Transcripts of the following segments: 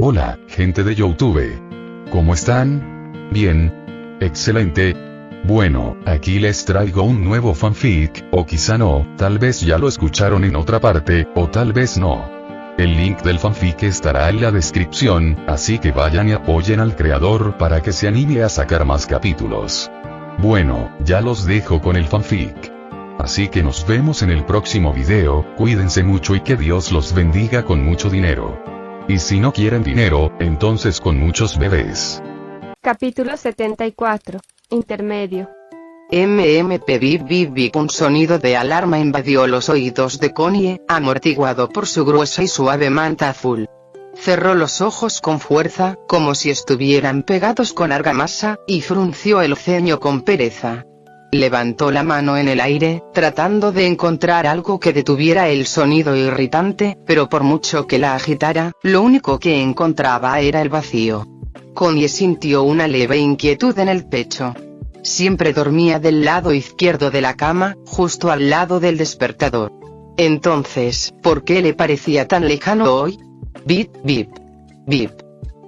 Hola, gente de YouTube. ¿Cómo están? Bien. Excelente. Bueno, aquí les traigo un nuevo fanfic, o quizá no, tal vez ya lo escucharon en otra parte, o tal vez no. El link del fanfic estará en la descripción, así que vayan y apoyen al creador para que se anime a sacar más capítulos. Bueno, ya los dejo con el fanfic. Así que nos vemos en el próximo video, cuídense mucho y que Dios los bendiga con mucho dinero. Y si no quieren dinero, entonces con muchos bebés. Capítulo 74. Intermedio. MMP bip bip bip. Un sonido de alarma invadió los oídos de Connie, amortiguado por su gruesa y suave manta azul. Cerró los ojos con fuerza, como si estuvieran pegados con argamasa, y frunció el ceño con pereza. Levantó la mano en el aire, tratando de encontrar algo que detuviera el sonido irritante, pero por mucho que la agitara, lo único que encontraba era el vacío. Connie sintió una leve inquietud en el pecho. Siempre dormía del lado izquierdo de la cama, justo al lado del despertador. Entonces, ¿por qué le parecía tan lejano hoy? Bip, bip, bip.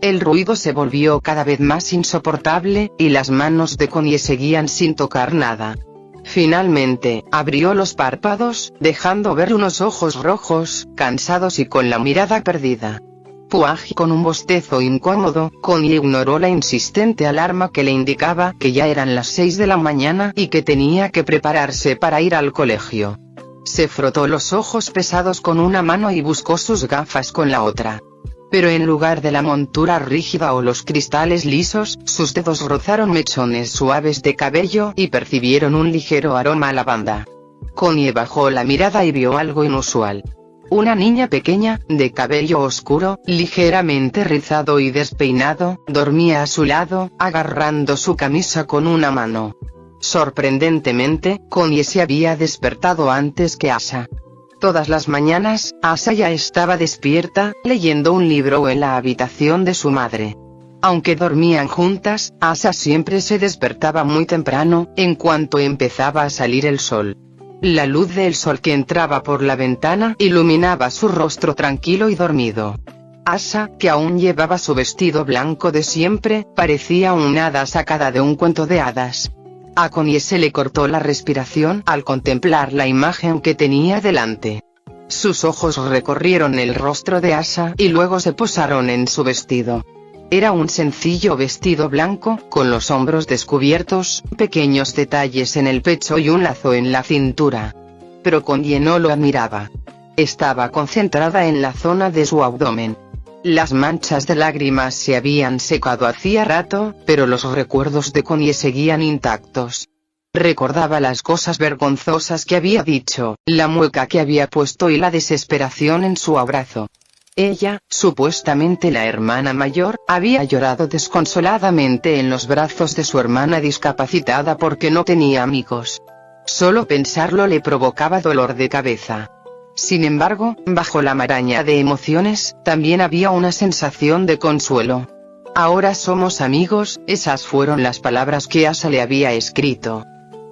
El ruido se volvió cada vez más insoportable, y las manos de Connie seguían sin tocar nada. Finalmente, abrió los párpados, dejando ver unos ojos rojos, cansados y con la mirada perdida. Puaj. Con un bostezo incómodo, Connie ignoró la insistente alarma que le indicaba que ya eran las 6 de la mañana y que tenía que prepararse para ir al colegio. Se frotó los ojos pesados con una mano y buscó sus gafas con la otra. Pero en lugar de la montura rígida o los cristales lisos, sus dedos rozaron mechones suaves de cabello y percibieron un ligero aroma a lavanda. Connie bajó la mirada y vio algo inusual. Una niña pequeña, de cabello oscuro, ligeramente rizado y despeinado, dormía a su lado, agarrando su camisa con una mano. Sorprendentemente, Connie se había despertado antes que Asa. Todas las mañanas, Asa ya estaba despierta, leyendo un libro en la habitación de su madre. Aunque dormían juntas, Asa siempre se despertaba muy temprano, en cuanto empezaba a salir el sol. La luz del sol que entraba por la ventana iluminaba su rostro tranquilo y dormido. Asa, que aún llevaba su vestido blanco de siempre, parecía una hada sacada de un cuento de hadas. A Connie se le cortó la respiración al contemplar la imagen que tenía delante. Sus ojos recorrieron el rostro de Asa y luego se posaron en su vestido. Era un sencillo vestido blanco, con los hombros descubiertos, pequeños detalles en el pecho y un lazo en la cintura. Pero Connie no lo admiraba. Estaba concentrada en la zona de su abdomen. Las manchas de lágrimas se habían secado hacía rato, pero los recuerdos de Connie seguían intactos. Recordaba las cosas vergonzosas que había dicho, la mueca que había puesto y la desesperación en su abrazo. Ella, supuestamente la hermana mayor, había llorado desconsoladamente en los brazos de su hermana discapacitada porque no tenía amigos. Solo pensarlo le provocaba dolor de cabeza. Sin embargo, bajo la maraña de emociones, también había una sensación de consuelo. Ahora somos amigos, esas fueron las palabras que Asa le había escrito.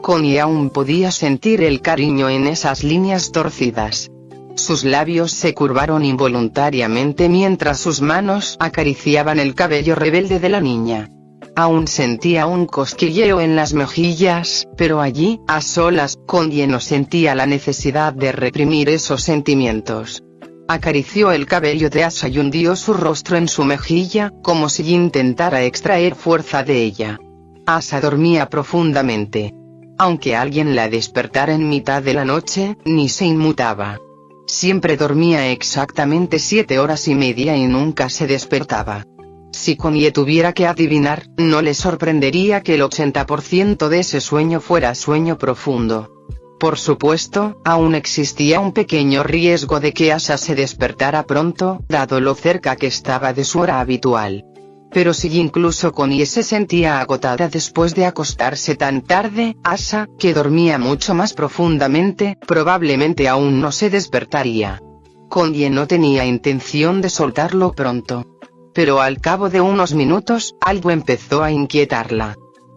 Connie aún podía sentir el cariño en esas líneas torcidas. Sus labios se curvaron involuntariamente mientras sus manos acariciaban el cabello rebelde de la niña. Aún sentía un cosquilleo en las mejillas, pero allí, a solas, Connie no sentía la necesidad de reprimir esos sentimientos. Acarició el cabello de Asa y hundió su rostro en su mejilla, como si intentara extraer fuerza de ella. Asa dormía profundamente. Aunque alguien la despertara en mitad de la noche, ni se inmutaba. Siempre dormía exactamente 7 horas y media y nunca se despertaba. Si Connie tuviera que adivinar, no le sorprendería que el 80% de ese sueño fuera sueño profundo. Por supuesto, aún existía un pequeño riesgo de que Asa se despertara pronto, dado lo cerca que estaba de su hora habitual. Pero si incluso Connie se sentía agotada después de acostarse tan tarde, Asa, que dormía mucho más profundamente, probablemente aún no se despertaría. Connie no tenía intención de soltarlo pronto. Pero al cabo de unos minutos, algo empezó a inquietarla.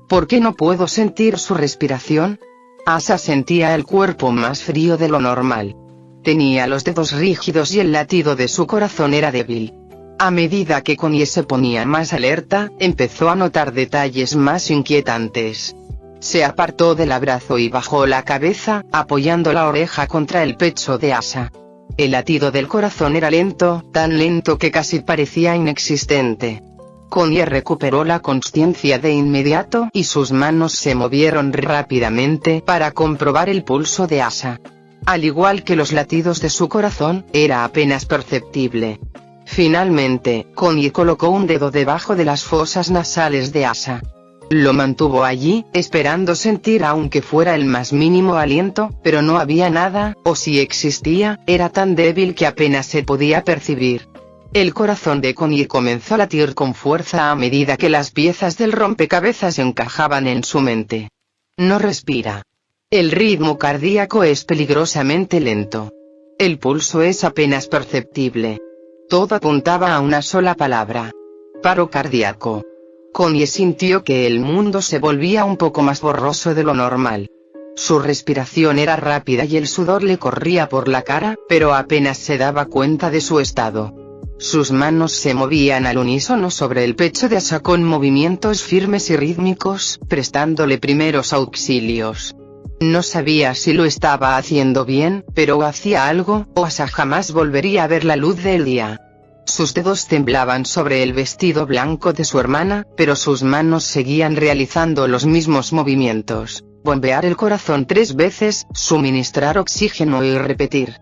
¿Por qué no puedo sentir su respiración? Asa sentía el cuerpo más frío de lo normal. Tenía los dedos rígidos y el latido de su corazón era débil. A medida que Connie se ponía más alerta, empezó a notar detalles más inquietantes. Se apartó del abrazo y bajó la cabeza, apoyando la oreja contra el pecho de Asa. El latido del corazón era lento, tan lento que casi parecía inexistente. Connie recuperó la consciencia de inmediato y sus manos se movieron rápidamente para comprobar el pulso de Asa. Al igual que los latidos de su corazón, era apenas perceptible. Finalmente, Connie colocó un dedo debajo de las fosas nasales de Asa. Lo mantuvo allí, esperando sentir aunque fuera el más mínimo aliento, pero no había nada, o si existía, era tan débil que apenas se podía percibir. El corazón de Connie comenzó a latir con fuerza a medida que las piezas del rompecabezas encajaban en su mente. No respira. El ritmo cardíaco es peligrosamente lento. El pulso es apenas perceptible. Todo apuntaba a una sola palabra: paro cardíaco. Connie sintió que el mundo se volvía un poco más borroso de lo normal. Su respiración era rápida y el sudor le corría por la cara, pero apenas se daba cuenta de su estado. Sus manos se movían al unísono sobre el pecho de Asa con movimientos firmes y rítmicos, prestándole primeros auxilios. No sabía si lo estaba haciendo bien, pero hacía algo, o Asa jamás volvería a ver la luz del día. Sus dedos temblaban sobre el vestido blanco de su hermana, pero sus manos seguían realizando los mismos movimientos: bombear el corazón 3 veces, suministrar oxígeno y repetir.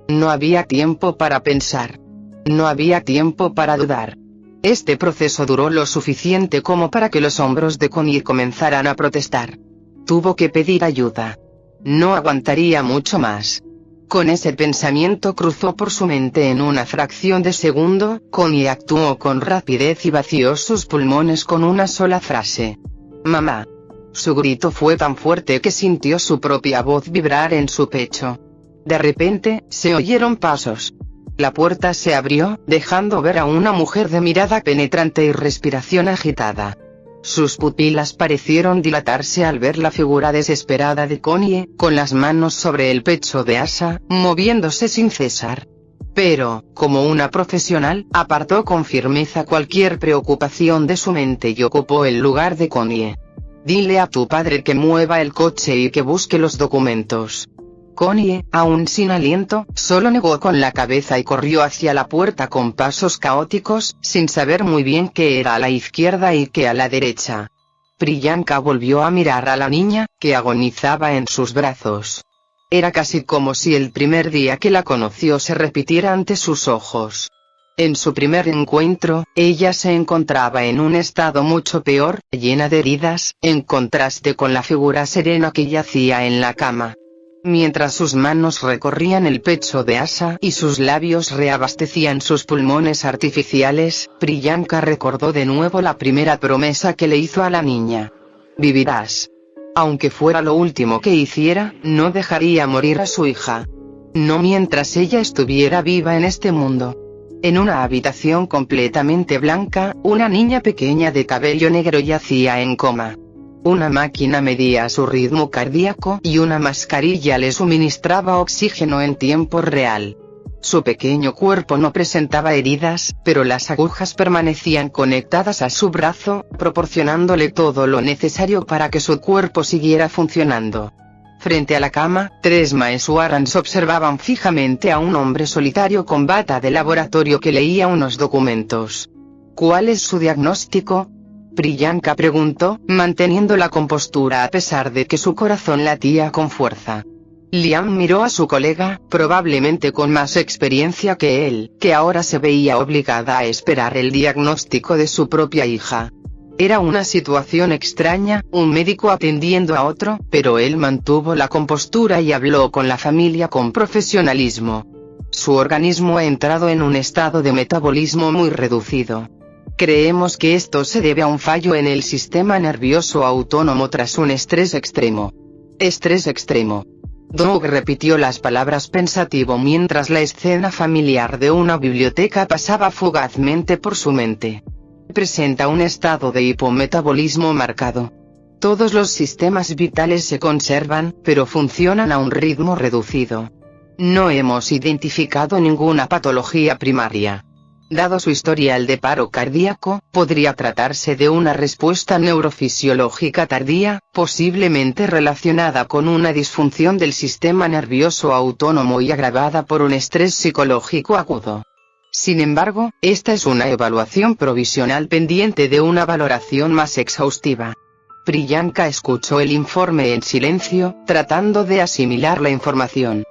No había tiempo para pensar. No había tiempo para dudar. Este proceso duró lo suficiente como para que los hombros de Connie comenzaran a protestar. Tuvo que pedir ayuda. No aguantaría mucho más. Con ese pensamiento cruzó por su mente en una fracción de segundo, Connie actuó con rapidez y vació sus pulmones con una sola frase: «Mamá». Su grito fue tan fuerte que sintió su propia voz vibrar en su pecho. De repente, se oyeron pasos. La puerta se abrió, dejando ver a una mujer de mirada penetrante y respiración agitada. Sus pupilas parecieron dilatarse al ver la figura desesperada de Connie, con las manos sobre el pecho de Asa, moviéndose sin cesar. Pero, como una profesional, apartó con firmeza cualquier preocupación de su mente y ocupó el lugar de Connie. «Dile a tu padre que mueva el coche y que busque los documentos». Connie, aún sin aliento, solo negó con la cabeza y corrió hacia la puerta con pasos caóticos, sin saber muy bien qué era a la izquierda y qué a la derecha. Priyanka volvió a mirar a la niña, que agonizaba en sus brazos. Era casi como si el primer día que la conoció se repitiera ante sus ojos. En su primer encuentro, ella se encontraba en un estado mucho peor, llena de heridas, en contraste con la figura serena que yacía en la cama. Mientras sus manos recorrían el pecho de Asa y sus labios reabastecían sus pulmones artificiales, Priyanka recordó de nuevo la primera promesa que le hizo a la niña. «Vivirás». Aunque fuera lo último que hiciera, no dejaría morir a su hija. No mientras ella estuviera viva en este mundo. En una habitación completamente blanca, una niña pequeña de cabello negro yacía en coma. Una máquina medía su ritmo cardíaco y una mascarilla le suministraba oxígeno en tiempo real. Su pequeño cuerpo no presentaba heridas, pero las agujas permanecían conectadas a su brazo, proporcionándole todo lo necesario para que su cuerpo siguiera funcionando. Frente a la cama, 3 Maeswarans observaban fijamente a un hombre solitario con bata de laboratorio que leía unos documentos. «¿Cuál es su diagnóstico?», Priyanka preguntó, manteniendo la compostura a pesar de que su corazón latía con fuerza. Liam miró a su colega, probablemente con más experiencia que él, que ahora se veía obligada a esperar el diagnóstico de su propia hija. Era una situación extraña, un médico atendiendo a otro, pero él mantuvo la compostura y habló con la familia con profesionalismo. Su organismo ha entrado en un estado de metabolismo muy reducido. Creemos que esto se debe a un fallo en el sistema nervioso autónomo tras un estrés extremo. Estrés extremo. Doug repitió las palabras pensativo mientras la escena familiar de una biblioteca pasaba fugazmente por su mente. Presenta un estado de hipometabolismo marcado. Todos los sistemas vitales se conservan, pero funcionan a un ritmo reducido. No hemos identificado ninguna patología primaria. Dado su historial de paro cardíaco, podría tratarse de una respuesta neurofisiológica tardía, posiblemente relacionada con una disfunción del sistema nervioso autónomo y agravada por un estrés psicológico agudo. Sin embargo, esta es una evaluación provisional pendiente de una valoración más exhaustiva. Priyanka escuchó el informe en silencio, tratando de asimilar la información.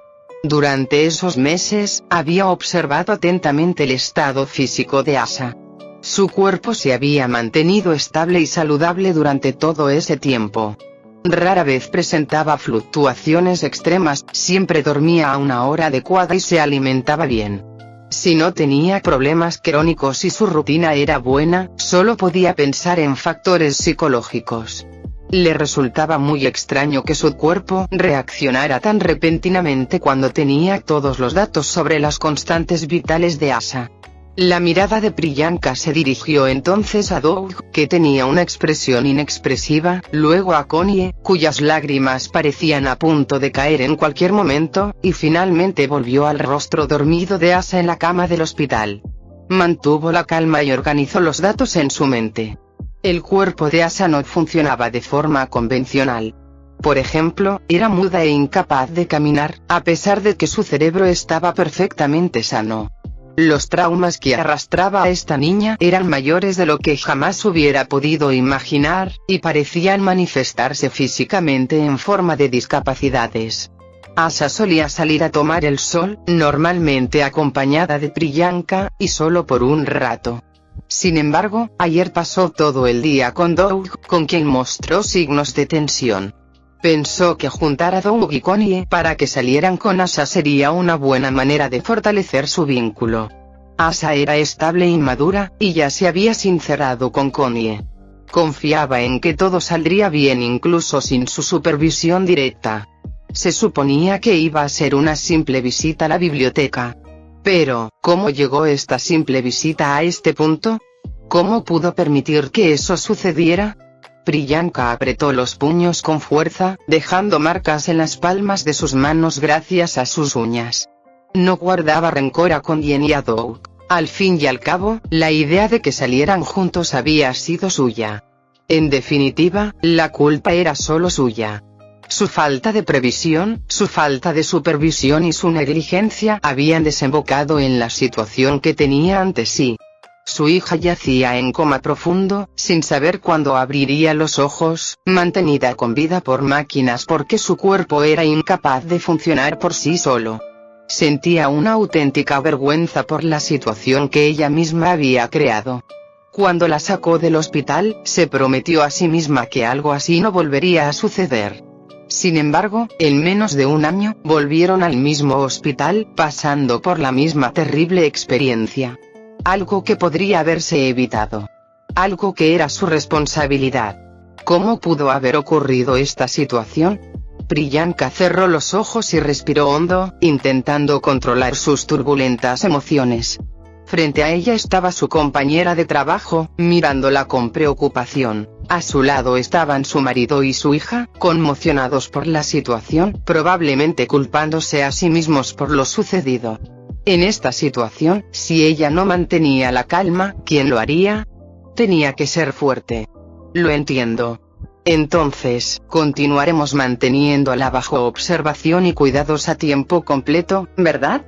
Durante esos meses, había observado atentamente el estado físico de Asha. Su cuerpo se había mantenido estable y saludable durante todo ese tiempo. Rara vez presentaba fluctuaciones extremas, siempre dormía a una hora adecuada y se alimentaba bien. Si no tenía problemas crónicos y su rutina era buena, solo podía pensar en factores psicológicos. Le resultaba muy extraño que su cuerpo reaccionara tan repentinamente cuando tenía todos los datos sobre las constantes vitales de Asha. La mirada de Priyanka se dirigió entonces a Doug, que tenía una expresión inexpresiva, luego a Connie, cuyas lágrimas parecían a punto de caer en cualquier momento, y finalmente volvió al rostro dormido de Asha en la cama del hospital. Mantuvo la calma y organizó los datos en su mente. El cuerpo de Asha no funcionaba de forma convencional. Por ejemplo, era muda e incapaz de caminar, a pesar de que su cerebro estaba perfectamente sano. Los traumas que arrastraba a esta niña eran mayores de lo que jamás hubiera podido imaginar, y parecían manifestarse físicamente en forma de discapacidades. Asha solía salir a tomar el sol, normalmente acompañada de Priyanka, y solo por un rato. Sin embargo, ayer pasó todo el día con Doug, con quien mostró signos de tensión. Pensó que juntar a Doug y Connie para que salieran con Asha sería una buena manera de fortalecer su vínculo. Asha era estable y madura, y ya se había sincerado con Connie. Confiaba en que todo saldría bien incluso sin su supervisión directa. Se suponía que iba a ser una simple visita a la biblioteca. Pero, ¿cómo llegó esta simple visita a este punto? ¿Cómo pudo permitir que eso sucediera? Priyanka apretó los puños con fuerza, dejando marcas en las palmas de sus manos gracias a sus uñas. No guardaba rencor a Connie ni a Doug. Al fin y al cabo, la idea de que salieran juntos había sido suya. En definitiva, la culpa era solo suya. Su falta de previsión, su falta de supervisión y su negligencia habían desembocado en la situación que tenía ante sí. Su hija yacía en coma profundo, sin saber cuándo abriría los ojos, mantenida con vida por máquinas porque su cuerpo era incapaz de funcionar por sí solo. Sentía una auténtica vergüenza por la situación que ella misma había creado. Cuando la sacó del hospital, se prometió a sí misma que algo así no volvería a suceder. Sin embargo, en menos de un año, volvieron al mismo hospital, pasando por la misma terrible experiencia. Algo que podría haberse evitado. Algo que era su responsabilidad. ¿Cómo pudo haber ocurrido esta situación? Priyanka cerró los ojos y respiró hondo, intentando controlar sus turbulentas emociones. Frente a ella estaba su compañera de trabajo, mirándola con preocupación. A su lado estaban su marido y su hija, conmocionados por la situación, probablemente culpándose a sí mismos por lo sucedido. En esta situación, si ella no mantenía la calma, ¿quién lo haría? Tenía que ser fuerte. Lo entiendo. Entonces, continuaremos manteniéndola bajo observación y cuidados a tiempo completo, ¿verdad?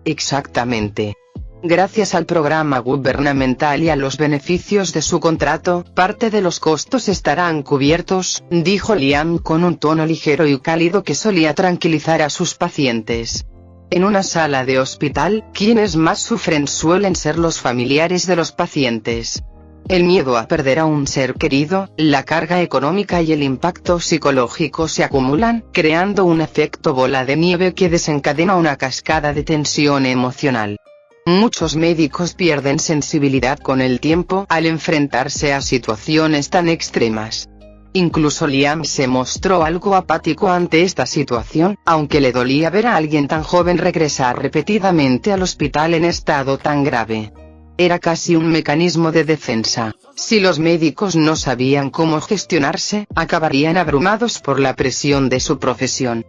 Exactamente. Gracias al programa gubernamental y a los beneficios de su contrato, parte de los costos estarán cubiertos, dijo Liam con un tono ligero y cálido que solía tranquilizar a sus pacientes. En una sala de hospital, quienes más sufren suelen ser los familiares de los pacientes. El miedo a perder a un ser querido, la carga económica y el impacto psicológico se acumulan, creando un efecto bola de nieve que desencadena una cascada de tensión emocional. Muchos médicos pierden sensibilidad con el tiempo al enfrentarse a situaciones tan extremas. Incluso Liam se mostró algo apático ante esta situación, aunque le dolía ver a alguien tan joven regresar repetidamente al hospital en estado tan grave. Era casi un mecanismo de defensa. Si los médicos no sabían cómo gestionarse, acabarían abrumados por la presión de su profesión.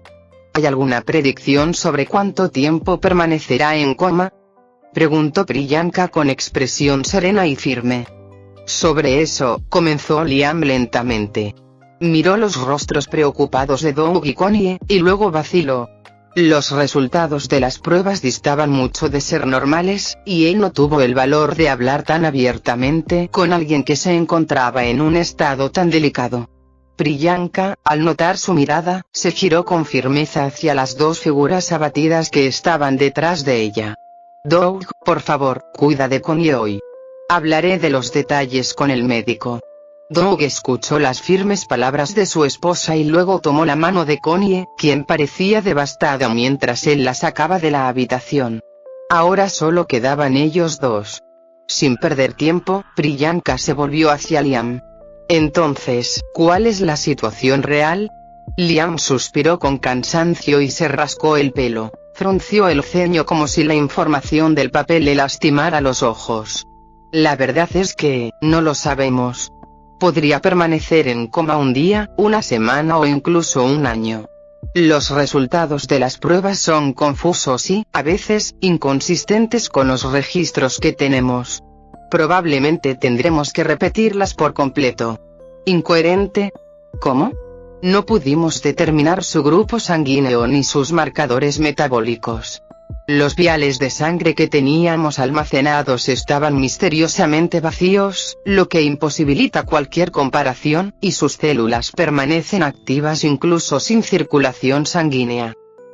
¿Hay alguna predicción sobre cuánto tiempo permanecerá en coma? preguntó Priyanka con expresión serena y firme. Sobre eso, comenzó Liam lentamente. Miró los rostros preocupados de Doug y Connie, y luego vaciló. Los resultados de las pruebas distaban mucho de ser normales, y él no tuvo el valor de hablar tan abiertamente con alguien que se encontraba en un estado tan delicado. Priyanka, al notar su mirada, se giró con firmeza hacia las dos figuras abatidas que estaban detrás de ella. Doug, por favor, cuida de Connie hoy. Hablaré de los detalles con el médico. Doug escuchó las firmes palabras de su esposa y luego tomó la mano de Connie, quien parecía devastada mientras él la sacaba de la habitación. Ahora solo quedaban ellos dos. Sin perder tiempo, Priyanka se volvió hacia Liam. Entonces, ¿cuál es la situación real? Liam suspiró con cansancio y se rascó el pelo, frunció el ceño como si la información del papel le lastimara los ojos. La verdad es que, no lo sabemos. Podría permanecer en coma un día, una semana o incluso un año. Los resultados de las pruebas son confusos y, a veces, inconsistentes con los registros que tenemos. Probablemente tendremos que repetirlas por completo. ¿Incoherente? ¿Cómo? No pudimos determinar su grupo sanguíneo ni sus marcadores metabólicos. Los viales de sangre que teníamos almacenados estaban misteriosamente vacíos, lo que imposibilita cualquier comparación, y sus células permanecen activas incluso sin circulación sanguínea.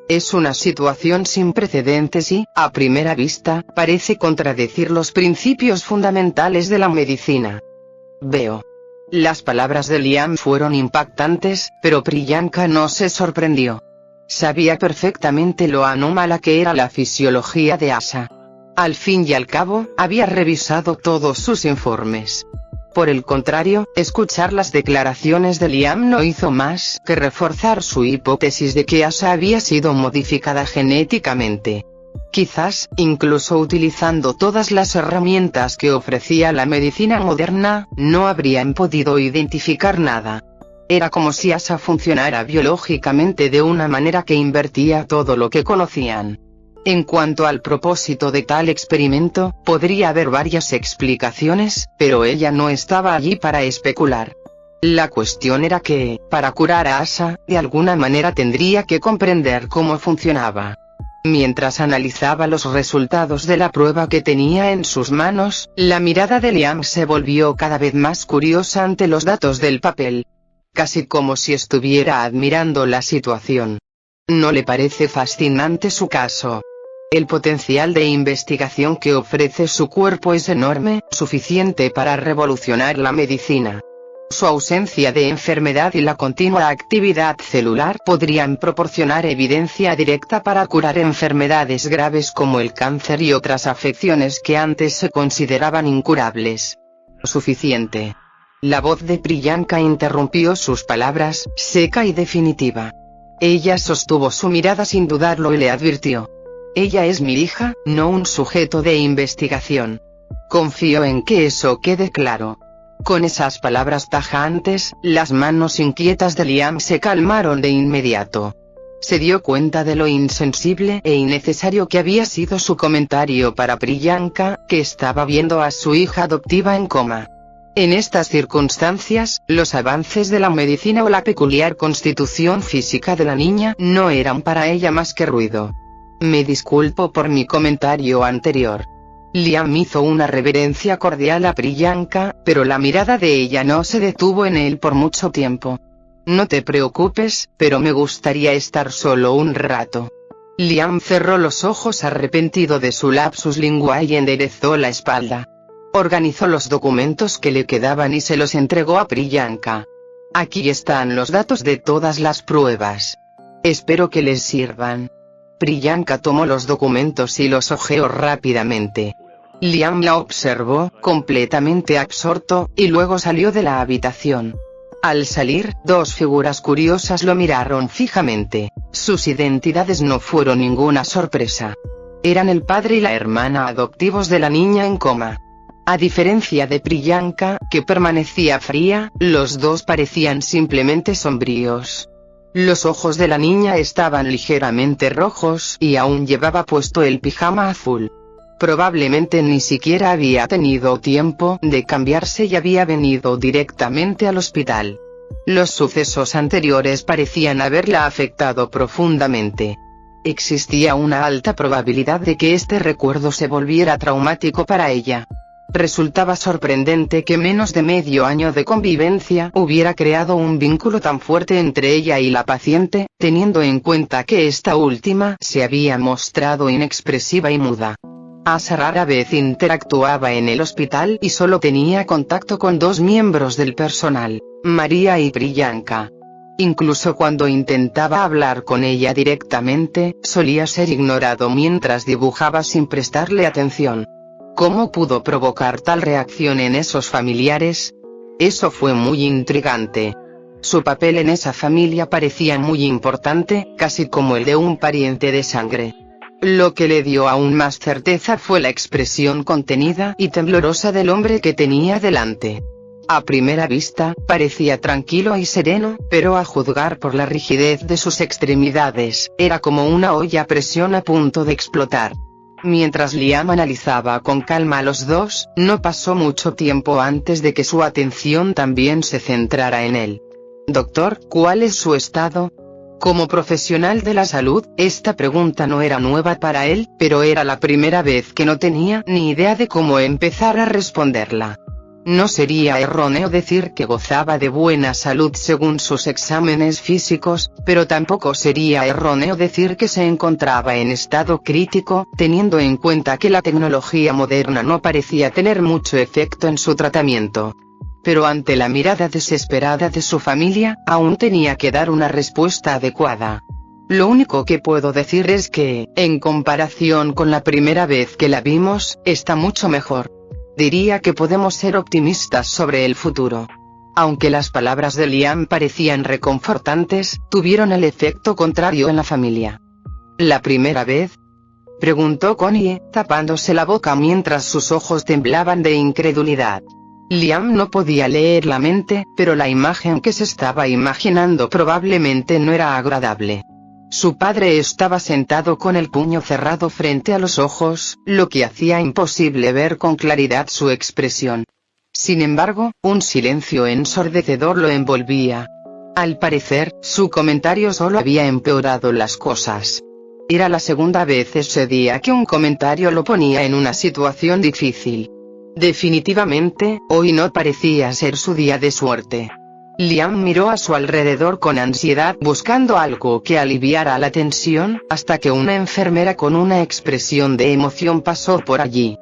Es una situación sin precedentes y, a primera vista, parece contradecir los principios fundamentales de la medicina. Veo. Las palabras de Liam fueron impactantes, pero Priyanka no se sorprendió. Sabía perfectamente lo anómala que era la fisiología de Asa. Al fin y al cabo, había revisado todos sus informes. Por el contrario, escuchar las declaraciones de Liam no hizo más que reforzar su hipótesis de que Asa había sido modificada genéticamente. Quizás, incluso utilizando todas las herramientas que ofrecía la medicina moderna, no habrían podido identificar nada. Era como si Asa funcionara biológicamente de una manera que invertía todo lo que conocían. En cuanto al propósito de tal experimento, podría haber varias explicaciones, pero ella no estaba allí para especular. La cuestión era que, para curar a Asa, de alguna manera tendría que comprender cómo funcionaba. Mientras analizaba los resultados de la prueba que tenía en sus manos, la mirada de Liam se volvió cada vez más curiosa ante los datos del papel. Casi como si estuviera admirando la situación. ¿No le parece fascinante su caso? El potencial de investigación que ofrece su cuerpo es enorme, suficiente para revolucionar la medicina. Su ausencia de enfermedad y la continua actividad celular podrían proporcionar evidencia directa para curar enfermedades graves como el cáncer y otras afecciones que antes se consideraban incurables. Suficiente. La voz de Priyanka interrumpió sus palabras, seca y definitiva. Ella sostuvo su mirada sin dudarlo y le advirtió. Ella es mi hija, no un sujeto de investigación. Confío en que eso quede claro. Con esas palabras tajantes, las manos inquietas de Liam se calmaron de inmediato. Se dio cuenta de lo insensible e innecesario que había sido su comentario para Priyanka, que estaba viendo a su hija adoptiva en coma. En estas circunstancias, los avances de la medicina o la peculiar constitución física de la niña no eran para ella más que ruido. Me disculpo por mi comentario anterior. Liam hizo una reverencia cordial a Priyanka, pero la mirada de ella no se detuvo en él por mucho tiempo. No te preocupes, pero me gustaría estar solo un rato. Liam cerró los ojos arrepentido de su lapsus linguae y enderezó la espalda. Organizó los documentos que le quedaban y se los entregó a Priyanka. Aquí están los datos de todas las pruebas. Espero que les sirvan. Priyanka tomó los documentos y los hojeó rápidamente. Liam la observó, completamente absorto, y luego salió de la habitación. Al salir, dos figuras curiosas lo miraron fijamente. Sus identidades no fueron ninguna sorpresa. Eran el padre y la hermana adoptivos de la niña en coma. A diferencia de Priyanka, que permanecía fría, los dos parecían simplemente sombríos. Los ojos de la niña estaban ligeramente rojos y aún llevaba puesto el pijama azul. Probablemente ni siquiera había tenido tiempo de cambiarse y había venido directamente al hospital. Los sucesos anteriores parecían haberla afectado profundamente. Existía una alta probabilidad de que este recuerdo se volviera traumático para ella. Resultaba sorprendente que menos de medio año de convivencia hubiera creado un vínculo tan fuerte entre ella y la paciente, teniendo en cuenta que esta última se había mostrado inexpresiva y muda. Asa rara vez interactuaba en el hospital y solo tenía contacto con 2 miembros del personal, María y Priyanka. Incluso cuando intentaba hablar con ella directamente, solía ser ignorado mientras dibujaba sin prestarle atención. ¿Cómo pudo provocar tal reacción en esos familiares? Eso fue muy intrigante. Su papel en esa familia parecía muy importante, casi como el de un pariente de sangre. Lo que le dio aún más certeza fue la expresión contenida y temblorosa del hombre que tenía delante. A primera vista, parecía tranquilo y sereno, pero a juzgar por la rigidez de sus extremidades, era como una olla a presión a punto de explotar. Mientras Liam analizaba con calma a los dos, no pasó mucho tiempo antes de que su atención también se centrara en él. «Doctor, ¿cuál es su estado?» Como profesional de la salud, esta pregunta no era nueva para él, pero era la primera vez que no tenía ni idea de cómo empezar a responderla. No sería erróneo decir que gozaba de buena salud según sus exámenes físicos, pero tampoco sería erróneo decir que se encontraba en estado crítico, teniendo en cuenta que la tecnología moderna no parecía tener mucho efecto en su tratamiento. Pero ante la mirada desesperada de su familia, aún tenía que dar una respuesta adecuada. Lo único que puedo decir es que, en comparación con la primera vez que la vimos, está mucho mejor. Diría que podemos ser optimistas sobre el futuro. Aunque las palabras de Liam parecían reconfortantes, tuvieron el efecto contrario en la familia. ¿La primera vez?, preguntó Connie, tapándose la boca mientras sus ojos temblaban de incredulidad. Liam no podía leer la mente, pero la imagen que se estaba imaginando probablemente no era agradable. Su padre estaba sentado con el puño cerrado frente a los ojos, lo que hacía imposible ver con claridad su expresión. Sin embargo, un silencio ensordecedor lo envolvía. Al parecer, su comentario solo había empeorado las cosas. Era la segunda vez ese día que un comentario lo ponía en una situación difícil. Definitivamente, hoy no parecía ser su día de suerte. Liam miró a su alrededor con ansiedad buscando algo que aliviara la tensión, hasta que una enfermera con una expresión de emoción pasó por allí.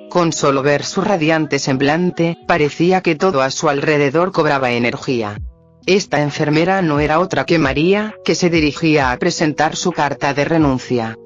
Con solo ver su radiante semblante, parecía que todo a su alrededor cobraba energía. Esta enfermera no era otra que María, que se dirigía a presentar su carta de renuncia.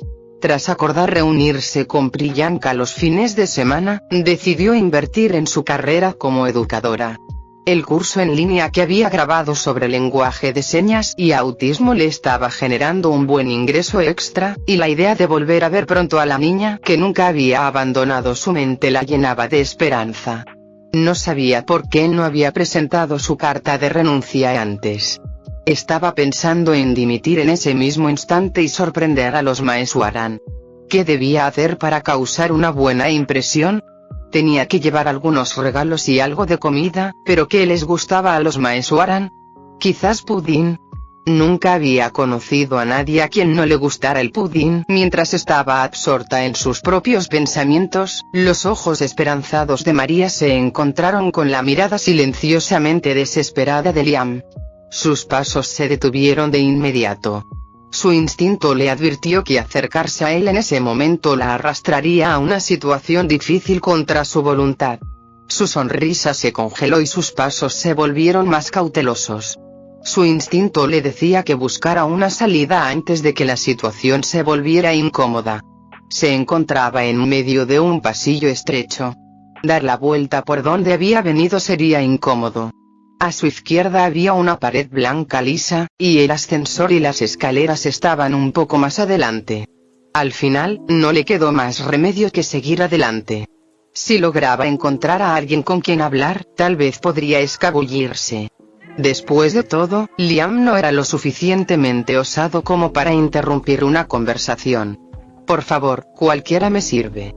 Tras acordar reunirse con Priyanka los fines de semana, decidió invertir en su carrera como educadora. El curso en línea que había grabado sobre lenguaje de señas y autismo le estaba generando un buen ingreso extra, y la idea de volver a ver pronto a la niña que nunca había abandonado su mente la llenaba de esperanza. No sabía por qué no había presentado su carta de renuncia antes. Estaba pensando en dimitir en ese mismo instante y sorprender a los Maheswaran. ¿Qué debía hacer para causar una buena impresión? Tenía que llevar algunos regalos y algo de comida, pero ¿qué les gustaba a los Maheswaran? ¿Quizás pudín? Nunca había conocido a nadie a quien no le gustara el pudín. Mientras estaba absorta en sus propios pensamientos, los ojos esperanzados de María se encontraron con la mirada silenciosamente desesperada de Liam. Sus pasos se detuvieron de inmediato. Su instinto le advirtió que acercarse a él en ese momento la arrastraría a una situación difícil contra su voluntad. Su sonrisa se congeló y sus pasos se volvieron más cautelosos. Su instinto le decía que buscara una salida antes de que la situación se volviera incómoda. Se encontraba en medio de un pasillo estrecho. Dar la vuelta por donde había venido sería incómodo. A su izquierda había una pared blanca lisa, y el ascensor y las escaleras estaban un poco más adelante. Al final, no le quedó más remedio que seguir adelante. Si lograba encontrar a alguien con quien hablar, tal vez podría escabullirse. Después de todo, Liam no era lo suficientemente osado como para interrumpir una conversación. «Por favor, cualquiera me sirve».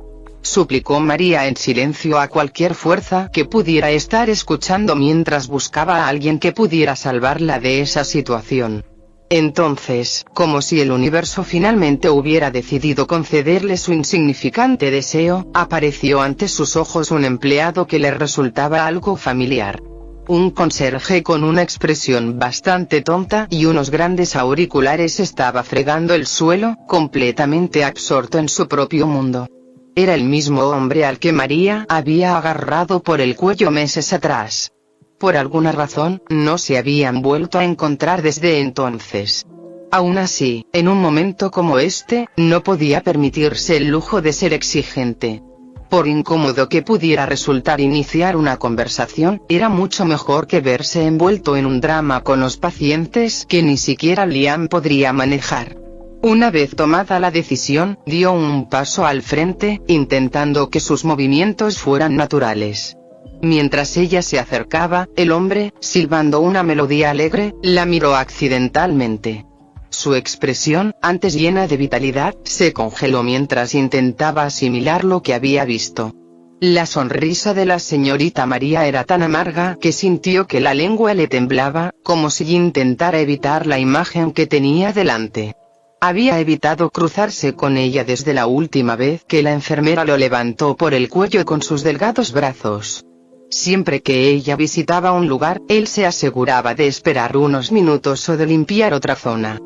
suplicó María en silencio a cualquier fuerza que pudiera estar escuchando mientras buscaba a alguien que pudiera salvarla de esa situación. Entonces, como si el universo finalmente hubiera decidido concederle su insignificante deseo, apareció ante sus ojos un empleado que le resultaba algo familiar. Un conserje con una expresión bastante tonta y unos grandes auriculares estaba fregando el suelo, completamente absorto en su propio mundo. Era el mismo hombre al que María había agarrado por el cuello meses atrás. Por alguna razón, no se habían vuelto a encontrar desde entonces. Aún así, en un momento como este, no podía permitirse el lujo de ser exigente. Por incómodo que pudiera resultar iniciar una conversación, era mucho mejor que verse envuelto en un drama con los pacientes que ni siquiera Liam podría manejar. Una vez tomada la decisión, dio un paso al frente, intentando que sus movimientos fueran naturales. Mientras ella se acercaba, el hombre, silbando una melodía alegre, la miró accidentalmente. Su expresión, antes llena de vitalidad, se congeló mientras intentaba asimilar lo que había visto. La sonrisa de la señorita María era tan amarga que sintió que la lengua le temblaba, como si intentara evitar la imagen que tenía delante. Había evitado cruzarse con ella desde la última vez que la enfermera lo levantó por el cuello con sus delgados brazos. Siempre que ella visitaba un lugar, él se aseguraba de esperar unos minutos o de limpiar otra zona.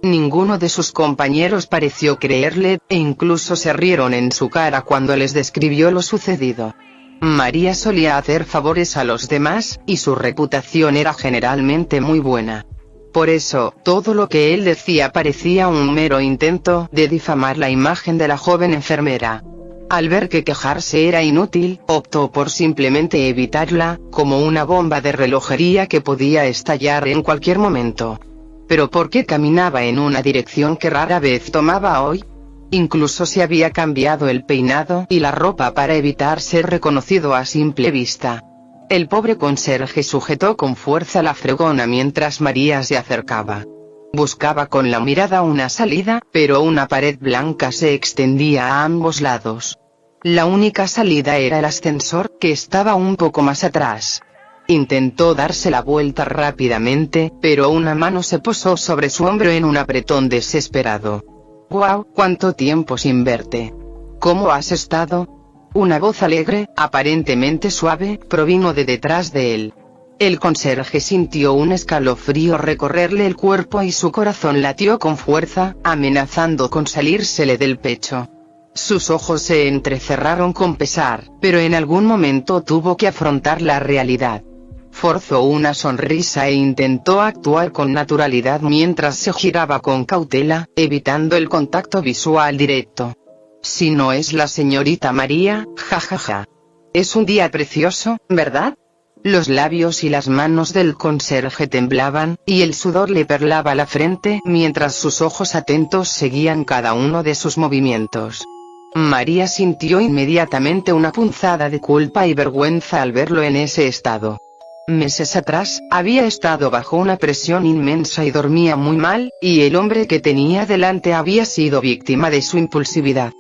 Ninguno de sus compañeros pareció creerle, e incluso se rieron en su cara cuando les describió lo sucedido. María solía hacer favores a los demás, y su reputación era generalmente muy buena. Por eso, todo lo que él decía parecía un mero intento de difamar la imagen de la joven enfermera. Al ver que quejarse era inútil, optó por simplemente evitarla, como una bomba de relojería que podía estallar en cualquier momento. Pero ¿por qué caminaba en una dirección que rara vez tomaba hoy? Incluso se había cambiado el peinado y la ropa para evitar ser reconocido a simple vista. El pobre conserje sujetó con fuerza la fregona mientras María se acercaba. Buscaba con la mirada una salida, pero una pared blanca se extendía a ambos lados. La única salida era el ascensor, que estaba un poco más atrás. Intentó darse la vuelta rápidamente, pero una mano se posó sobre su hombro en un apretón desesperado. «¡Guau! ¡Cuánto tiempo sin verte! ¿Cómo has estado?». Una voz alegre, aparentemente suave, provino de detrás de él. El conserje sintió un escalofrío recorrerle el cuerpo y su corazón latió con fuerza, amenazando con salírsele del pecho. Sus ojos se entrecerraron con pesar, pero en algún momento tuvo que afrontar la realidad. Forzó una sonrisa e intentó actuar con naturalidad mientras se giraba con cautela, evitando el contacto visual directo. «Si no es la señorita María, jajaja. Es un día precioso, ¿verdad?». Los labios y las manos del conserje temblaban, y el sudor le perlaba la frente mientras sus ojos atentos seguían cada uno de sus movimientos. María sintió inmediatamente una punzada de culpa y vergüenza al verlo en ese estado. Meses atrás, había estado bajo una presión inmensa y dormía muy mal, y el hombre que tenía delante había sido víctima de su impulsividad.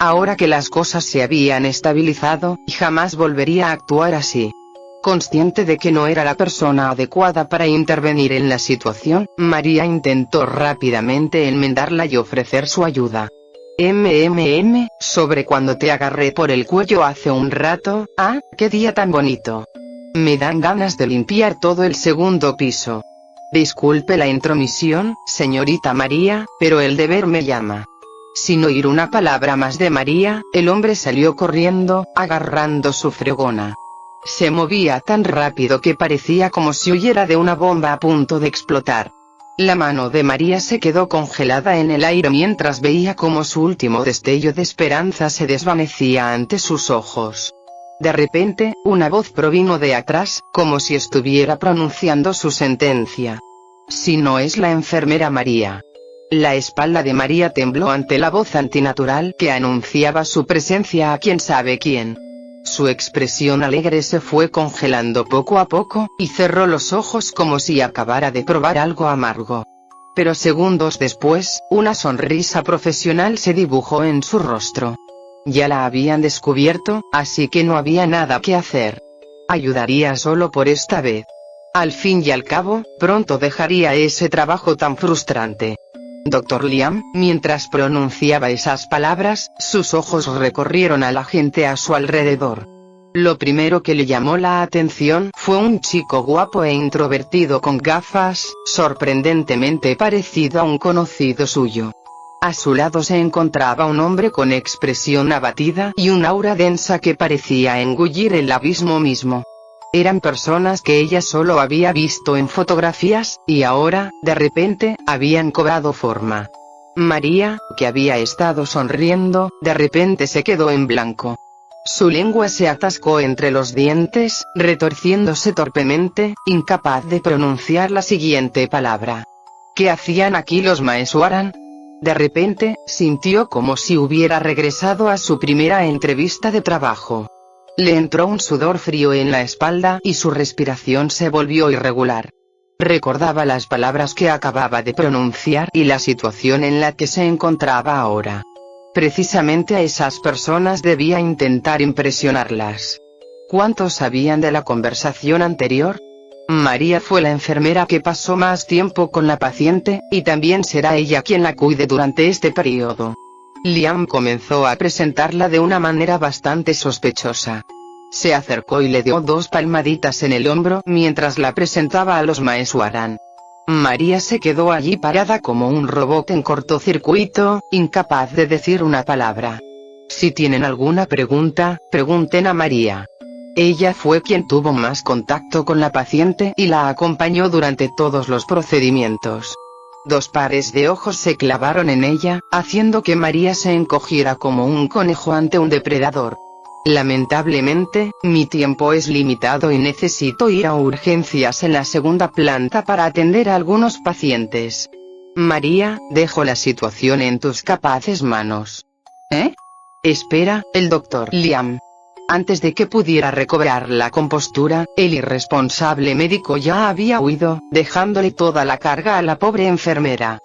Ahora que las cosas se habían estabilizado, jamás volvería a actuar así. Consciente de que no era la persona adecuada para intervenir en la situación, María intentó rápidamente enmendarla y ofrecer su ayuda. Sobre cuando te agarré por el cuello hace un rato, ¡ah, qué día tan bonito! Me dan ganas de limpiar todo el segundo piso. Disculpe la intromisión, señorita María, pero el deber me llama. Sin oír una palabra más de María, el hombre salió corriendo, agarrando su fregona. Se movía tan rápido que parecía como si huyera de una bomba a punto de explotar. La mano de María se quedó congelada en el aire mientras veía cómo su último destello de esperanza se desvanecía ante sus ojos. De repente, una voz provino de atrás, como si estuviera pronunciando su sentencia. «Si no es la enfermera María». La espalda de María tembló ante la voz antinatural que anunciaba su presencia a quién sabe quién. Su expresión alegre se fue congelando poco a poco, y cerró los ojos como si acabara de probar algo amargo. Pero segundos después, una sonrisa profesional se dibujó en su rostro. Ya la habían descubierto, así que no había nada que hacer. Ayudaría solo por esta vez. Al fin y al cabo, pronto dejaría ese trabajo tan frustrante. Dr. Liam, mientras pronunciaba esas palabras, sus ojos recorrieron a la gente a su alrededor. Lo primero que le llamó la atención fue un chico guapo e introvertido con gafas, sorprendentemente parecido a un conocido suyo. A su lado se encontraba un hombre con expresión abatida y un aura densa que parecía engullir el abismo mismo. Eran personas que ella solo había visto en fotografías, y ahora, de repente, habían cobrado forma. María, que había estado sonriendo, de repente se quedó en blanco. Su lengua se atascó entre los dientes, retorciéndose torpemente, incapaz de pronunciar la siguiente palabra. ¿Qué hacían aquí los Maheswaran? De repente, sintió como si hubiera regresado a su primera entrevista de trabajo. Le entró un sudor frío en la espalda y su respiración se volvió irregular. Recordaba las palabras que acababa de pronunciar y la situación en la que se encontraba ahora. Precisamente a esas personas debía intentar impresionarlas. ¿Cuántos sabían de la conversación anterior? María fue la enfermera que pasó más tiempo con la paciente, y también será ella quien la cuide durante este periodo. Liam comenzó a presentarla de una manera bastante sospechosa. Se acercó y le dio 2 palmaditas en el hombro mientras la presentaba a los Maheswaran. María se quedó allí parada como un robot en cortocircuito, incapaz de decir una palabra. Si tienen alguna pregunta, pregunten a María. Ella fue quien tuvo más contacto con la paciente y la acompañó durante todos los procedimientos. 2 pares de ojos se clavaron en ella, haciendo que María se encogiera como un conejo ante un depredador. Lamentablemente, mi tiempo es limitado y necesito ir a urgencias en la segunda planta para atender a algunos pacientes. María, dejo la situación en tus capaces manos. ¿Eh? Espera, el Dr. Liam. Antes de que pudiera recobrar la compostura, el irresponsable médico ya había huido, dejándole toda la carga a la pobre enfermera.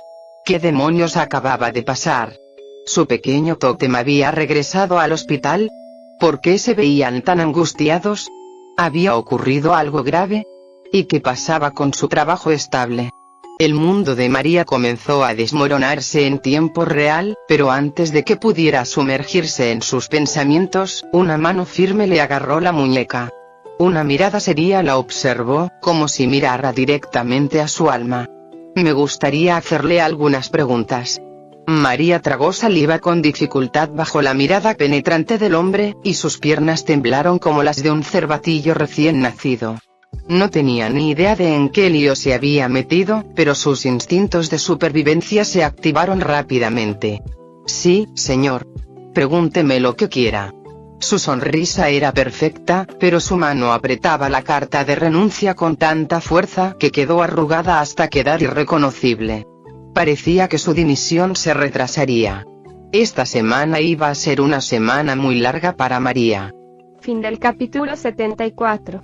¿Qué demonios acababa de pasar? ¿Su pequeño tótem había regresado al hospital? ¿Por qué se veían tan angustiados? ¿Había ocurrido algo grave? ¿Y qué pasaba con su trabajo estable? El mundo de María comenzó a desmoronarse en tiempo real, pero antes de que pudiera sumergirse en sus pensamientos, una mano firme le agarró la muñeca. Una mirada seria la observó, como si mirara directamente a su alma. Me gustaría hacerle algunas preguntas. María tragó saliva con dificultad bajo la mirada penetrante del hombre, y sus piernas temblaron como las de un cervatillo recién nacido. No tenía ni idea de en qué lío se había metido, pero sus instintos de supervivencia se activaron rápidamente. Sí, señor. Pregúnteme lo que quiera. Su sonrisa era perfecta, pero su mano apretaba la carta de renuncia con tanta fuerza que quedó arrugada hasta quedar irreconocible. Parecía que su dimisión se retrasaría. Esta semana iba a ser una semana muy larga para María. Fin del capítulo 74.